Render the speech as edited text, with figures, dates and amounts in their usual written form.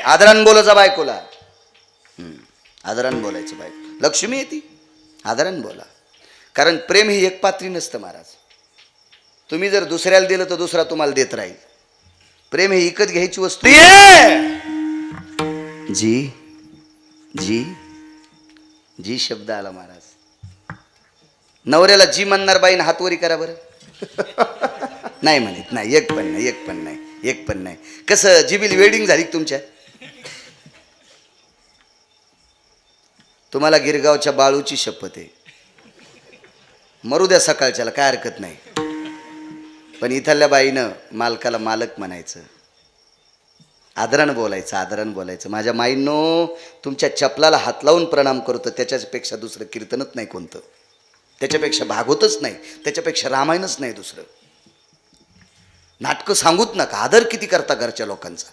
आदरान बोलायचा बायकोला. आदरान बोलायचं बायको. लक्ष्मी येते, आदरान बोला. कारण प्रेम ही एक पात्री नसतं महाराज. तुम्ही जर दुसऱ्याला दिलं तर दुसरा तुम्हाला देत राहील. प्रेम ही विकत घ्यायची वस्तू. जी जी जी शब्द आला महाराज. नवऱ्याला जी म्हणणार बाईन हातवरी करा बरं. नाही म्हणत नाही, एक पण नाही, एक पण नाही, एक पण नाही. कसं जिबील वेडिंग झाली तुमच्या. तुम्हाला गिरगावच्या बाळूची शपथ आहे. मरू द्या सकाळच्याला, काय हरकत नाही. पण इथल्या बाईनं मालकाला मालक म्हणायचं, आदरानं बोलायचं, आदरानं बोलायचं. माझ्या माईंनो, तुमच्या चपलाला हात लावून प्रणाम करतो, त्याच्यापेक्षा दुसरं कीर्तनच नाही कोणतं. त्याच्यापेक्षा भागवतच नाही, त्याच्यापेक्षा रामायणच नाही दुसरं. नाटकं सांगूच नका. आदर किती करता घरच्या लोकांचा.